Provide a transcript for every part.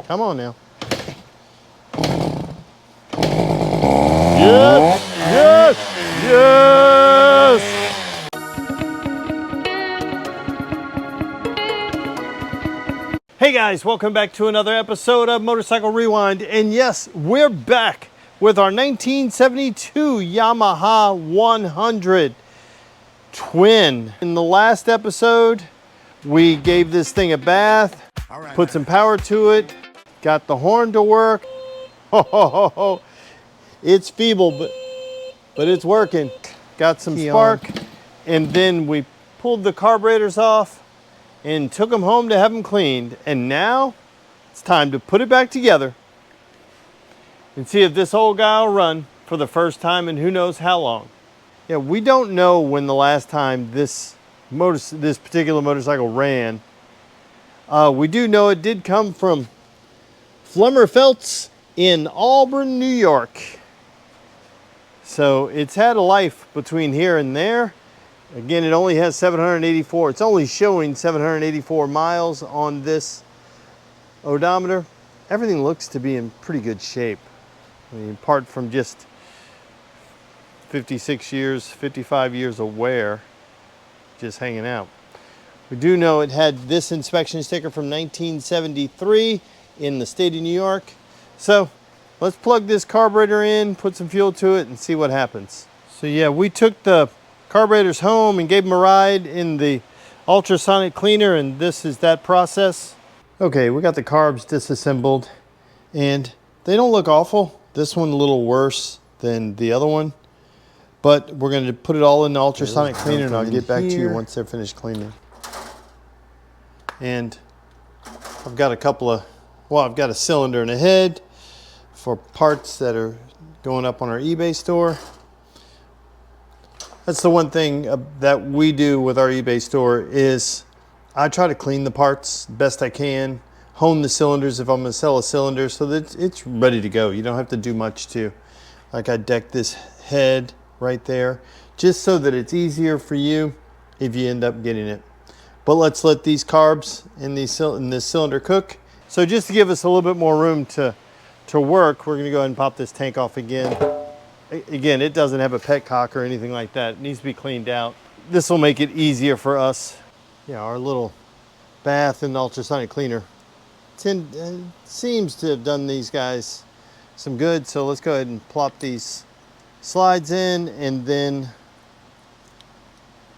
Come on now. Yes, yes, yes. Hey guys, welcome back to another episode of Motorcycle Rewind. And yes, we're back with our 1972 Yamaha 100 Twin. In the last episode, we gave this thing a bath, put some power to it, got the horn to work. Ho, ho, ho, ho. It's feeble, but it's working. Got some spark, and then we pulled the carburetors off and took them home to have them cleaned. And now it's time to put it back together and see if this old guy will run for the first time in who knows how long. Yeah, we don't know when the last time this particular motorcycle ran. We do know it did come from Feltz in Auburn, New York. So it's had a life between here and there. Again, it only has 784. It's only showing 784 miles on this odometer. Everything looks to be in pretty good shape. I mean, apart from just 56 years, 55 years of wear, just hanging out. We do know it had this inspection sticker from 1973 in the state of New York. So let's plug this carburetor in, put some fuel to it, and see what happens. So yeah, we took the carburetors home and gave them a ride in the ultrasonic cleaner, and this is that process. Okay, we got the carbs disassembled, and they don't look awful. This one a little worse than the other one, but we're going to put it all in the ultrasonic cleaner, and I'll get back to you once they're finished cleaning. And I've got I've got a cylinder and a head for parts that are going up on our eBay store. That's the one thing that we do with our eBay store is I try to clean the parts best I can, hone the cylinders if I'm going to sell a cylinder so that it's ready to go. You don't have to do much to, like I decked this head right there, just so that it's easier for you if you end up getting it. But let's let these carbs in this cylinder cook. So just to give us a little bit more room to work, we're going to go ahead and pop this tank off again. Again, it doesn't have a petcock or anything like that. It needs to be cleaned out. This will make it easier for us. Yeah, our little bath and ultrasonic cleaner seems to have done these guys some good. So let's go ahead and plop these slides in and then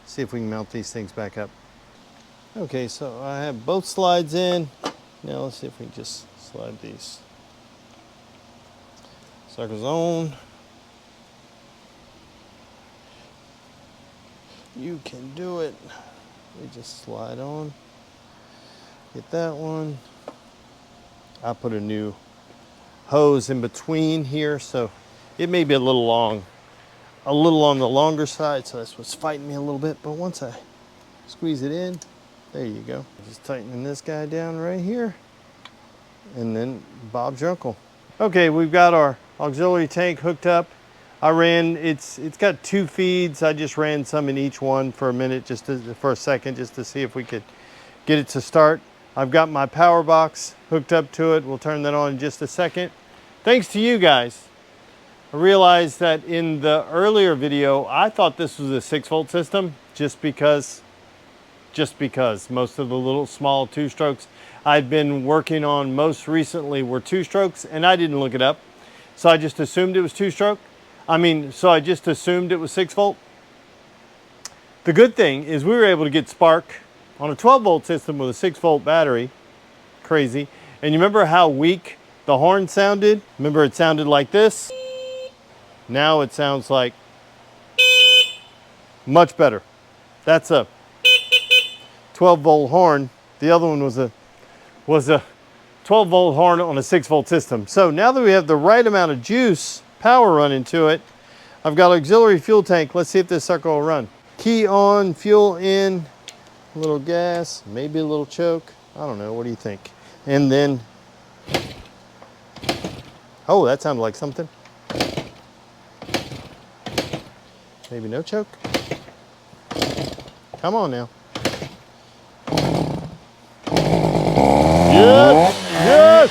see if we can mount these things back up. Okay, so I have both slides in. Now let's see if we can just slide these suckers on. You can do it. We just slide on. Get that one. I put a new hose in between here, so it may be a little long, a little on the longer side, so that's what's fighting me a little bit. But once I squeeze it in, there you go. Just tightening this guy down right here, and then Bob's your uncle. Okay, we've got our auxiliary tank hooked up. It's got two feeds. I just ran some in each one for a minute, for a second, just to see if we could get it to start. I've got my power box hooked up to it. We'll turn that on in just a second. Thanks to you guys. I realized that in the earlier video, I thought this was a 6-volt system just because most of the little small 2-strokes I'd been working on most recently were 2-strokes, and I didn't look it up. So I just assumed it was 2-stroke. So I just assumed it was 6-volt. The good thing is we were able to get spark on a 12-volt system with a 6-volt battery. Crazy. And you remember how weak the horn sounded? Remember it sounded like this? Now it sounds like much better. That's a 12-volt horn. The other one was a 12-volt horn on a 6-volt system. So now that we have the right amount of juice, power running to it, I've got auxiliary fuel tank. Let's see if this sucker will run. Key on, fuel in, a little gas, maybe a little choke. I don't know, what do you think? And then, oh, that sounded like something. Maybe no choke. Come on now. Yes, yes,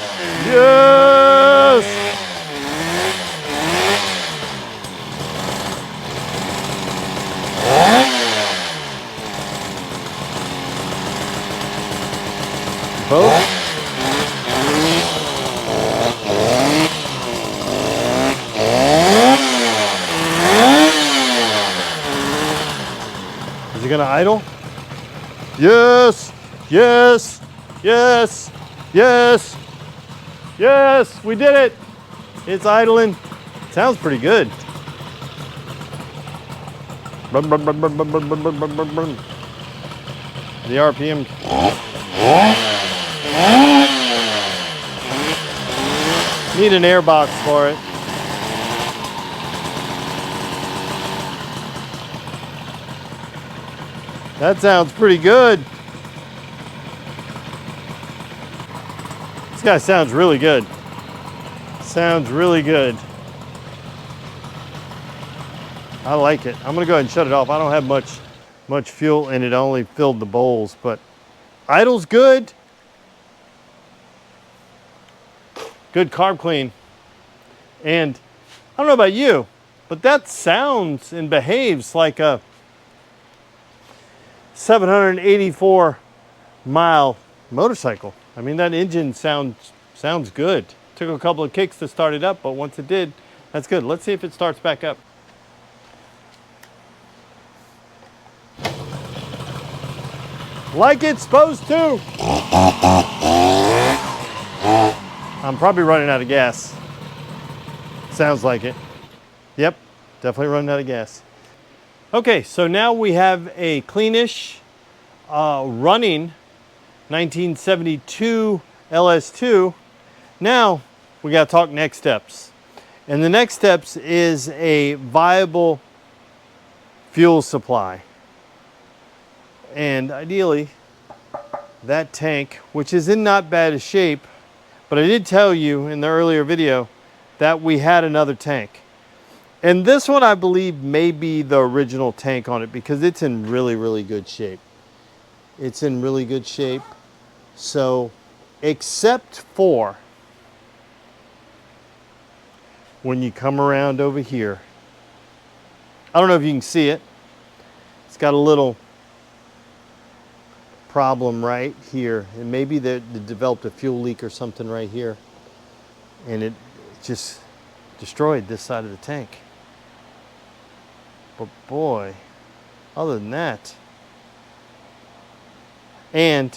Yes, yes, yes, yes, yes, we did it. It's idling. Sounds pretty good. The RPM. Need an air box for it. That sounds pretty good. This guy sounds really good. Sounds really good. I like it. I'm gonna go ahead and shut it off. I don't have much fuel and it only filled the bowls, but idle's good. Good carb clean. And I don't know about you, but that sounds and behaves like a 784 mile motorcycle. I mean, that engine sounds good. Took a couple of kicks to start it up, but once it did, that's good. Let's see if it starts back up. Like it's supposed to. I'm probably running out of gas. Sounds like it. Yep, definitely running out of gas. Okay, so now we have a cleanish running 1972 LS2. Now we got to talk next steps. And the next steps is a viable fuel supply. And ideally, that tank, which is in not bad a shape, but I did tell you in the earlier video that we had another tank. And this one, I believe, may be the original tank on it because it's in really, really good shape. It's in really good shape. So, except for when you come around over here, I don't know if you can see it. It's got a little problem right here. And maybe they developed a fuel leak or something right here. And it just destroyed this side of the tank. But boy, other than that, and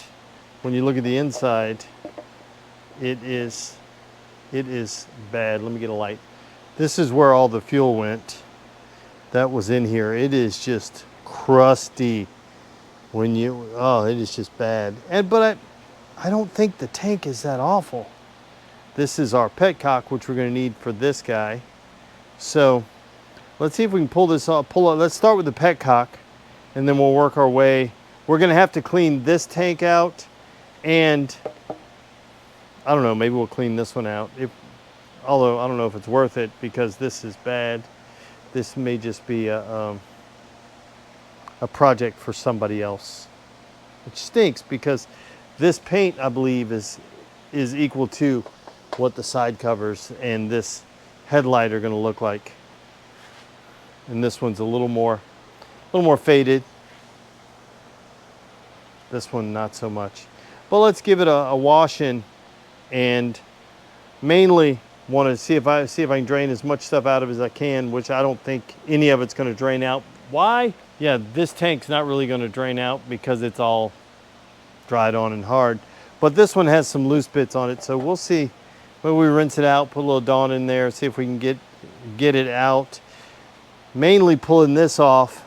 when you look at the inside, it is bad. Let me get a light. This is where all the fuel went. That was in here. It is just crusty. When you, oh, it is just bad. But I don't think the tank is that awful. This is our petcock, which we're going to need for this guy. So let's see if we can pull this off. Let's start with the petcock, and then we'll work our way. We're going to have to clean this tank out, and I don't know, maybe we'll clean this one out. Although I don't know if it's worth it because this is bad. This may just be a project for somebody else, which stinks because this paint, I believe, is equal to what the side covers and this headlight are going to look like. And this one's a little more faded. This one not so much. But let's give it a wash in, and mainly want to see if I can drain as much stuff out of it as I can, which I don't think any of it's going to drain out. Why? Yeah, this tank's not really going to drain out because it's all dried on and hard. But this one has some loose bits on it, so we'll see. When we rinse it out, put a little Dawn in there, see if we can get it out. Mainly pulling this off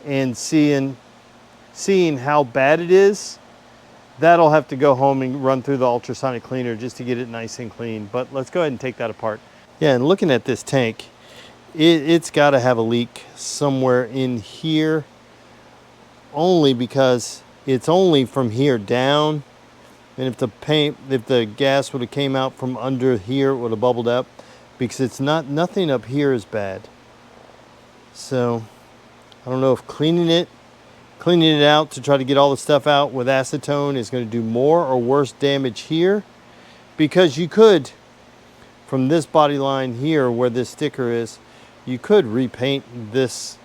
and seeing how bad it is. That'll have to go home and run through the ultrasonic cleaner just to get it nice and clean. But let's go ahead and take that apart. Yeah, and looking at this tank, it's got to have a leak somewhere in here, only because it's only from here down. And if the gas would have came out from under here, it would have bubbled up, because it's nothing up here is bad. So I don't know if cleaning it out to try to get all the stuff out with acetone is going to do more or worse damage here, because you could, from this body line here where this sticker is, you could repaint this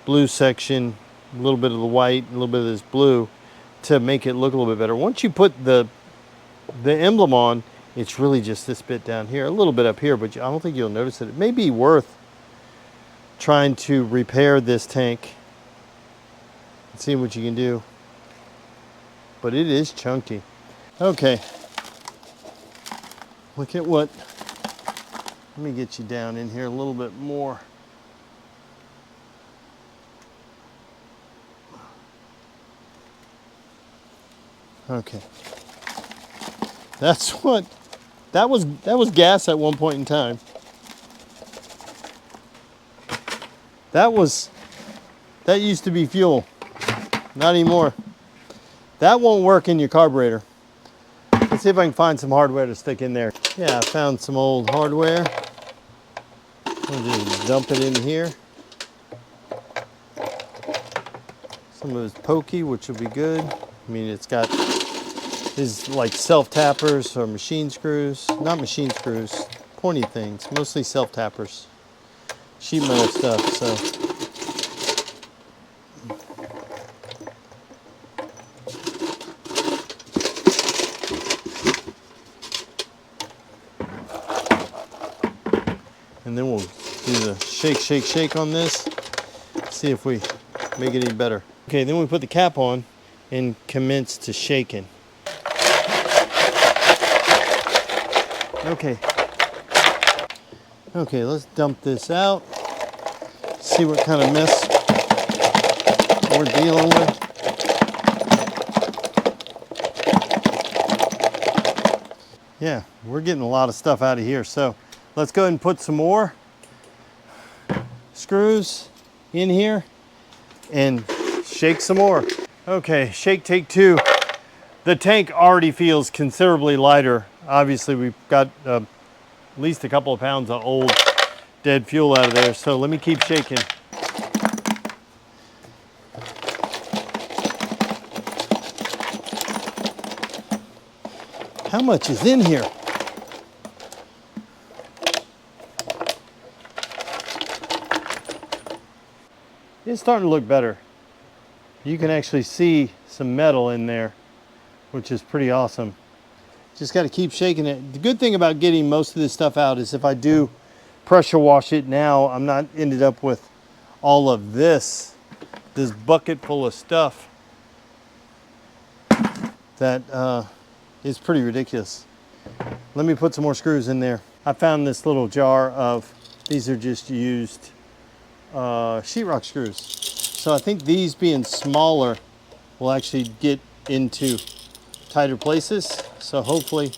blue section, a little bit of the white, a little bit of this blue, to make it look a little bit better. Once you put the emblem on, it's really just this bit down here, a little bit up here, but I don't think you'll notice it. It may be worth trying to repair this tank and see what you can do. but it is chunky. Okay, look at what, let me get you down in here a little bit more. Okay, that's what, that was gas at one point in time. That used to be fuel, not anymore. That won't work in your carburetor. Let's see if I can find some hardware to stick in there. Yeah, I found some old hardware. I'll just dump it in here. Some of it's pokey, which will be good. I mean, it's got these like self-tappers or machine screws. Not machine screws, pointy things, mostly self-tappers. Sheet metal stuff, so. And then we'll do the shake, shake, shake on this. See if we make it any better. Okay, then we put the cap on and commence to shaking. Okay. Okay, let's dump this out. See what kind of mess we're dealing with. Yeah, we're getting a lot of stuff out of here. So let's go ahead and put some more screws in here and shake some more. Okay, shake take two. The tank already feels considerably lighter. Obviously, we've got at least a couple of pounds of old dead fuel out of there. So let me keep shaking. How much is in here? It's starting to look better. You can actually see some metal in there, which is pretty awesome. Just got to keep shaking it. The good thing about getting most of this stuff out is if I do pressure wash it now, I'm not ended up with all of this bucket full of stuff that is pretty ridiculous. Let me put some more screws in there. I found this little jar of, these are just used sheetrock screws. So I think these being smaller will actually get into tighter places. So hopefully,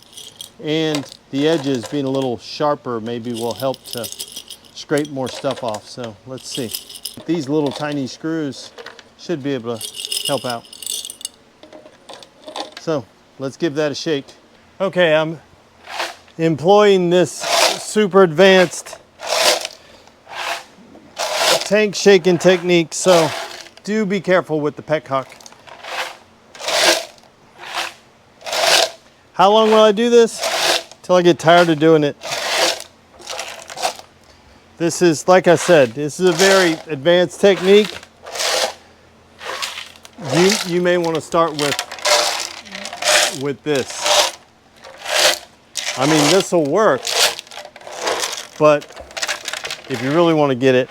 and the edges being a little sharper maybe will help to scrape more stuff off. So let's see. These little tiny screws should be able to help out. So let's give that a shake. Okay, I'm employing this super advanced tank shaking technique, so do be careful with the petcock. How long will I do this? Till I get tired of doing it. This is, like I said, this is a very advanced technique. You may want to start with this. I mean, this will work, but if you really want to get it,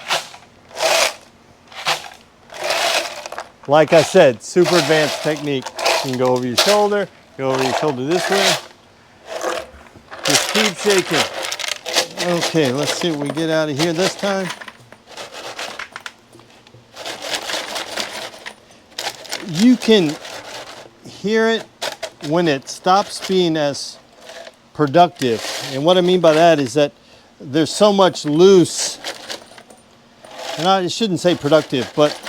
like I said, super advanced technique. You can go over your shoulder, go over your shoulder this way. Just keep shaking. Okay, let's see what we get out of here this time. You can hear it when it stops being as productive. And what I mean by that is that there's so much loose, and I shouldn't say productive, but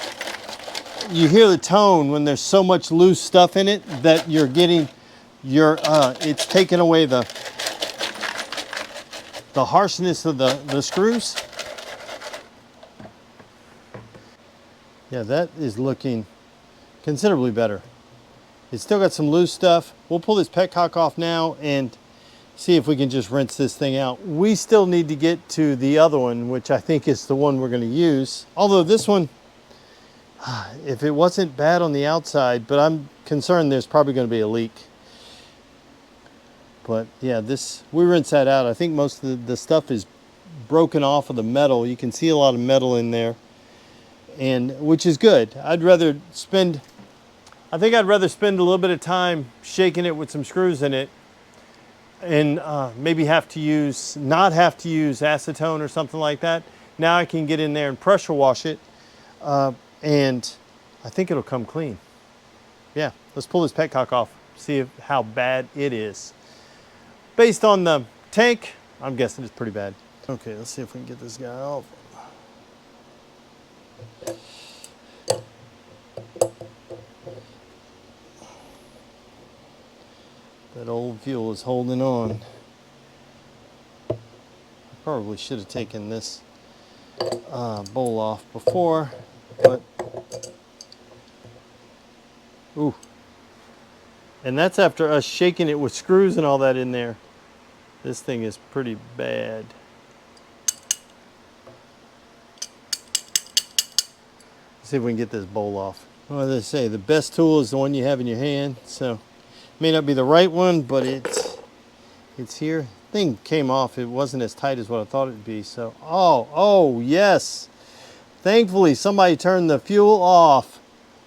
you hear the tone when there's so much loose stuff in it that you're getting it's taking away the harshness of the screws. Yeah, that is looking considerably better. It's still got some loose stuff. We'll pull this petcock off now and see if we can just rinse this thing out. We still need to get to the other one, which I think is the one we're going to use. Although this one, if it wasn't bad on the outside, but I'm concerned there's probably going to be a leak. But yeah, we rinse that out. I think most of the stuff is broken off of the metal. You can see a lot of metal in there, and which is good. I'd rather spend I think I'd rather spend a little bit of time shaking it with some screws in it and maybe not have to use acetone or something like that. Now I can get in there and pressure wash it, and I think it'll come clean. Yeah, let's pull this petcock off, see how bad it is. Based on the tank, I'm guessing it's pretty bad. Okay, let's see if we can get this guy off. That old fuel is holding on. I probably should have taken this bowl off before, but ooh. And that's after us shaking it with screws and all that in there. This thing is pretty bad. Let's see if we can get this bowl off. Well, as they say, the best tool is the one you have in your hand. So, may not be the right one, but it's here. Thing came off. It wasn't as tight as what I thought it'd be. So, oh yes. Thankfully, somebody turned the fuel off.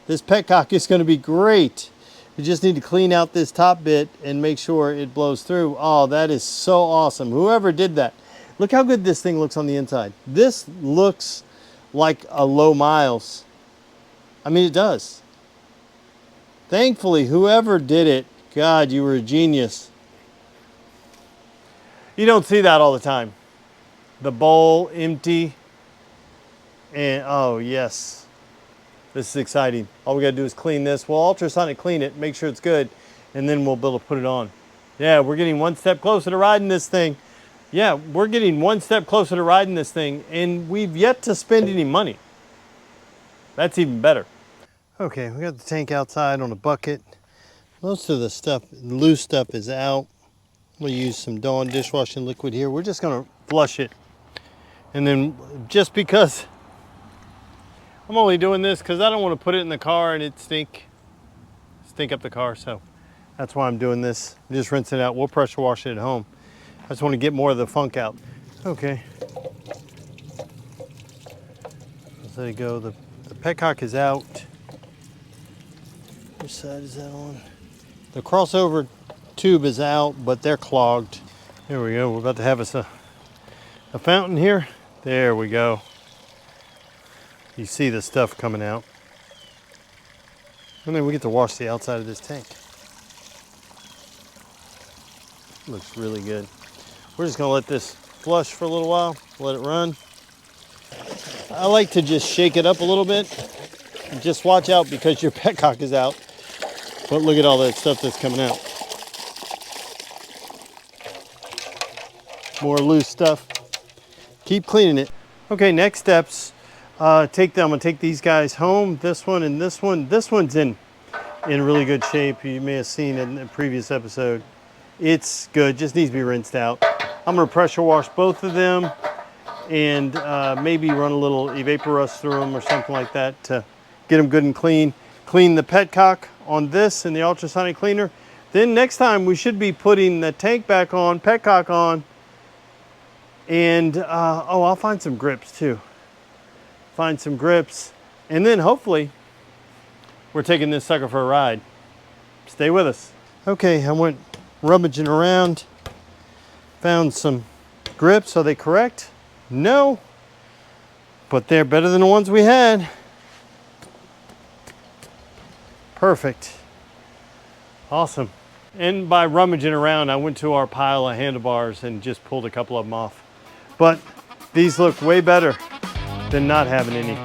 This petcock is going to be great. We just need to clean out this top bit and make sure it blows through. Oh, that is so awesome. Whoever did that. Look how good this thing looks on the inside. This looks like a low miles. I mean, it does. Thankfully, whoever did it, God, you were a genius. You don't see that all the time. The bowl empty. And oh, yes. This is exciting. All we got to do is clean this. We'll ultrasonic clean it, make sure it's good, and then we'll be able to put it on. Yeah, we're getting one step closer to riding this thing. Yeah, we're getting one step closer to riding this thing, and we've yet to spend any money. That's even better. Okay, we got the tank outside on a bucket. Most of the stuff, loose stuff, is out. We'll use some Dawn dishwashing liquid here. We're just gonna flush it. And then just because I'm only doing this because I don't want to put it in the car and it stink up the car, so that's why I'm doing this. Just rinse it out. We'll pressure wash it at home. I just want to get more of the funk out. Okay. Let's let it go. The petcock is out. Which side is that on? The crossover tube is out, but they're clogged. There we go. We're about to have us a fountain here. There we go. You see the stuff coming out. And then we get to wash the outside of this tank. Looks really good. We're just gonna let this flush for a little while, let it run. I like to just shake it up a little bit. And just watch out because your petcock is out. But look at all that stuff that's coming out. More loose stuff. Keep cleaning it. Okay, next steps. I'm gonna take these guys home. This one and this one. This one's in really good shape. You may have seen it in the previous episode. It's good, just needs to be rinsed out. I'm gonna pressure wash both of them and maybe run a little Evaporust through them or something like that to get them good and clean. Clean the petcock on this in the ultrasonic cleaner. Then next time we should be putting the tank back on, petcock on, and I'll find some grips too. Find some grips, and then hopefully we're taking this sucker for a ride. Stay with us. Okay, I went rummaging around, found some grips. Are they correct? No, but they're better than the ones we had. Perfect. Awesome. And by rummaging around, I went to our pile of handlebars and just pulled a couple of them off. But these look way better than not having any.